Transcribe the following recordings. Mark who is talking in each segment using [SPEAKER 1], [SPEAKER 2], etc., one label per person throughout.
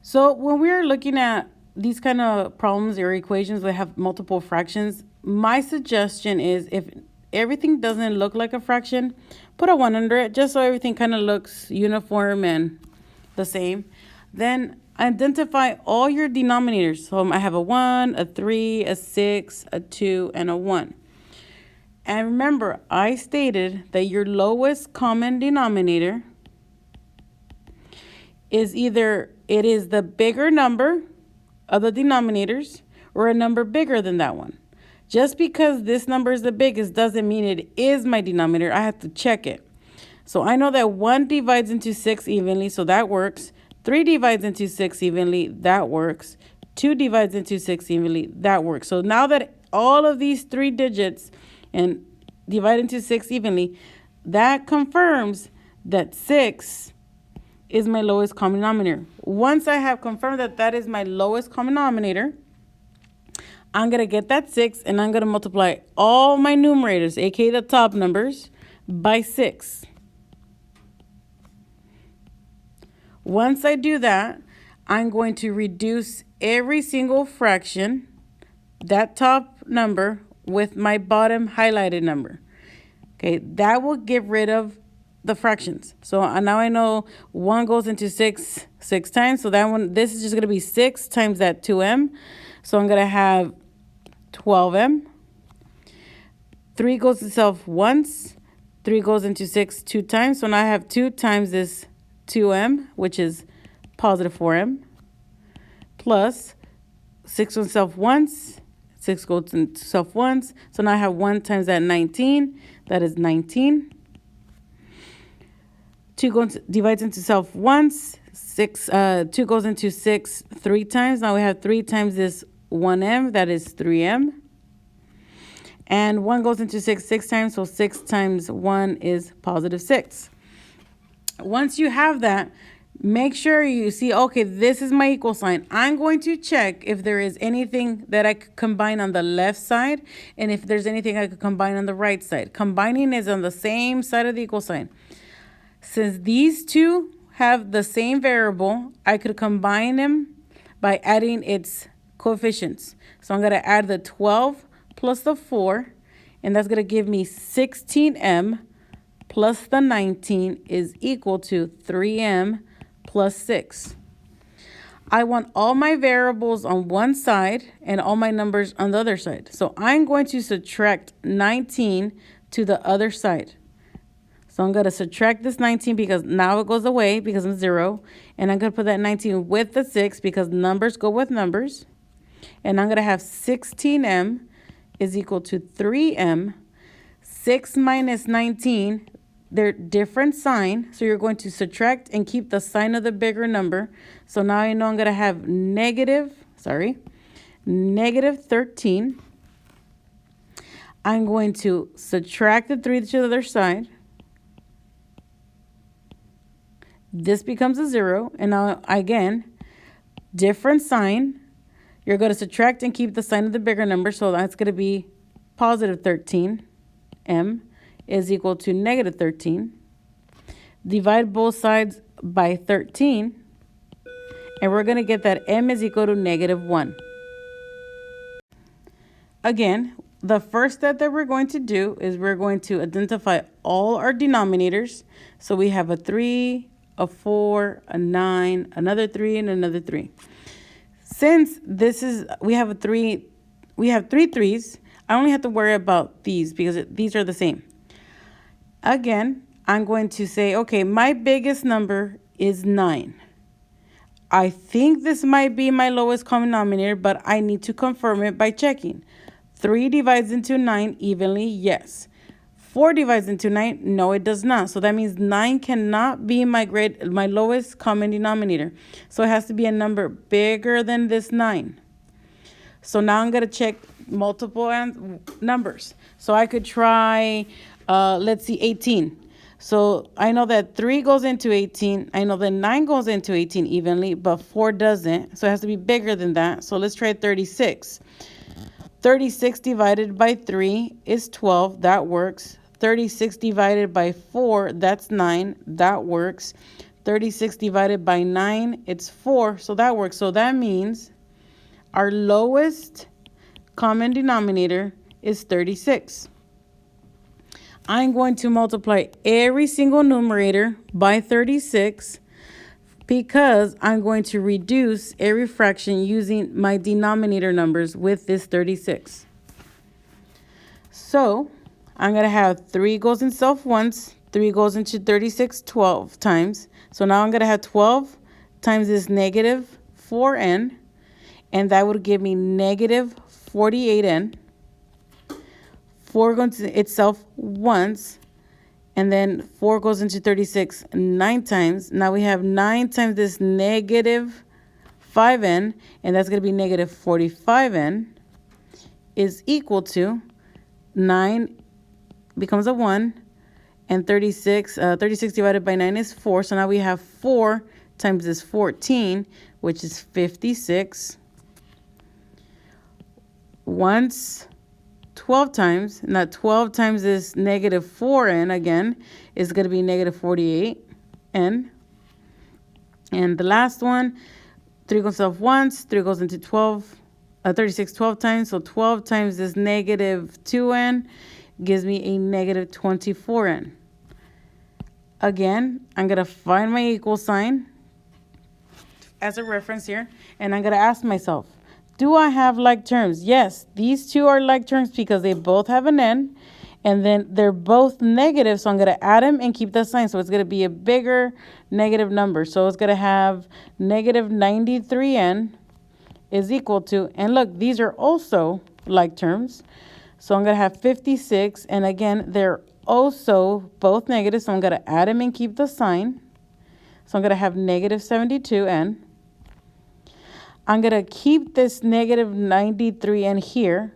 [SPEAKER 1] So when we're looking at these kind of problems or equations that have multiple fractions, my suggestion is if everything doesn't look like a fraction, put a 1 under it just so everything kind of looks uniform and the same. Then identify all your denominators. So I have a 1, a 3, a 6, a 2, and a 1. And remember, I stated that your lowest common denominator is either it is the bigger number of the denominators or a number bigger than that one. Just because this number is the biggest doesn't mean it is my denominator. I have to check it. So I know that 1 divides into 6 evenly, so that works. 3 divides into 6 evenly, that works. 2 divides into 6 evenly, that works. So now that all of these 3 digits and divide into 6 evenly, that confirms that 6 is my lowest common denominator. Once I have confirmed that that is my lowest common denominator, I'm going to get that 6 and I'm going to multiply all my numerators, aka the top numbers, by 6. Once I do that, I'm going to reduce every single fraction, that top number, with my bottom highlighted number. Okay, that will get rid of the fractions. So now I know 1 goes into 6 times. So that one, this is just going to be 6 times that 2m. So I'm going to have 12m. 3 goes to itself once. 3 goes into 6 2 times. So now I have 2 times this 2m, which is positive 4m, plus 6 goes to itself once. 6 goes into itself once. So now I have 1 times that 19. That is 19. 2 divides into itself once. 2 goes into 6 3 times. Now we have 3 times this 1m. That is 3m. And 1 goes into 6 times. So 6 times 1 is positive 6. Once you have that, make sure you see, okay, this is my equal sign. I'm going to check if there is anything that I could combine on the left side and if there's anything I could combine on the right side. Combining is on the same side of the equal sign. Since these two have the same variable, I could combine them by adding its coefficients. So I'm going to add the 12 plus the 4, and that's going to give me 16m plus the 19 is equal to 3m plus 6. I want all my variables on one side and all my numbers on the other side. So I'm going to subtract 19 to the other side. So I'm going to subtract this 19 because now it goes away because I'm 0. And I'm going to put that 19 with the 6 because numbers go with numbers. And I'm going to have 16m is equal to 3m. 6 minus 19, they're different sign. So you're going to subtract and keep the sign of the bigger number. So now I know I'm going to have negative 13. I'm going to subtract the 3 to the other side. This becomes a 0. And now, again, different sign. You're going to subtract and keep the sign of the bigger number. So that's going to be positive 13. M is equal to negative 13. Divide both sides by 13. And we're going to get that M is equal to negative 1. Again, the first step that we're going to do is we're going to identify all our denominators. So we have a 3, a 4, a 9, another 3, and another 3. Since we have 3 3's, I only have to worry about these because these are the same. Again, I'm going to say, okay, my biggest number is 9. I think this might be my lowest common denominator, but I need to confirm it by checking. 3 divides into 9 evenly, yes. 4 divides into 9, no, it does not. So that means 9 cannot be my lowest common denominator. So it has to be a number bigger than this 9. So now I'm going to check multiple numbers. So I could try, let's see, 18. So I know that 3 goes into 18. I know that 9 goes into 18 evenly, but 4 doesn't. So it has to be bigger than that. So let's try 36. 36 divided by 3 is 12. That works. 36 divided by 4, that's 9. That works. 36 divided by 9, it's 4. So that works. So that means our lowest common denominator is 36. I'm going to multiply every single numerator by 36 because I'm going to reduce every fraction using my denominator numbers with this 36. So I'm going to have 3 goes in itself once, 3 goes into 36 12 times. So now I'm going to have 12 times this negative 4n, and that would give me negative 48n. 4 goes into itself once, and then 4 goes into 36 9 times. Now we have 9 times this negative 5n, and that's going to be negative 45n, is equal to 9 becomes a 1, and 36 divided by 9 is 4. So now we have 4 times this 14, which is 56. Once 12 times, and that 12 times this negative 4n again is going to be negative 48n. And the last one, 3 goes off once, 3 goes into 36 12 times. So 12 times this negative 2n gives me a negative 24n. Again, I'm going to find my equal sign as a reference here, and I'm going to ask myself, do I have like terms? Yes, these two are like terms because they both have an n, and then they're both negative, so I'm going to add them and keep the sign. So it's going to be a bigger negative number. So it's going to have negative 93n is equal to, and look, these are also like terms. So I'm going to have 56, and again, they're also both negative, so I'm going to add them and keep the sign. So I'm going to have negative 72n. I'm going to keep this negative 93n here.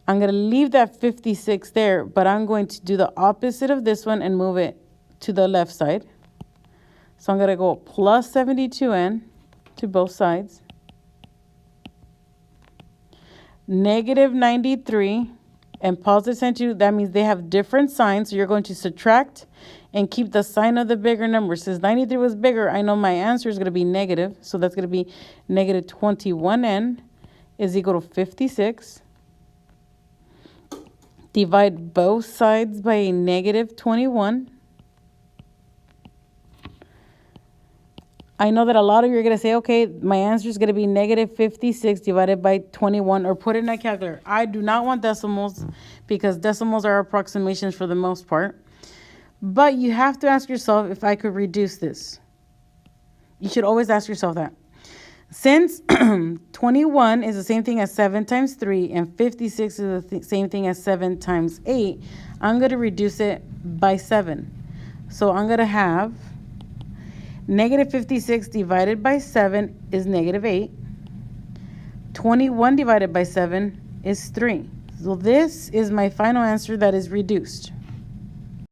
[SPEAKER 1] I'm going to leave that 56 there, but I'm going to do the opposite of this one and move it to the left side. So I'm going to go plus 72n to both sides. Negative 93 and positive 72, that means they have different signs. So you're going to subtract and keep the sign of the bigger number. Since 93 was bigger, I know my answer is going to be negative. So that's going to be negative 21n is equal to 56. Divide both sides by a negative 21. I know that a lot of you are going to say, okay, my answer is going to be negative 56 divided by 21, or put it in a calculator. I do not want decimals because decimals are approximations for the most part. But you have to ask yourself if I could reduce this. You should always ask yourself that. Since 21 is the same thing as 7 times 3 and 56 is the same thing as 7 times 8, I'm going to reduce it by 7. So I'm going to have negative 56 divided by 7 is negative 8. 21 divided by 7 is 3. So this is my final answer that is reduced.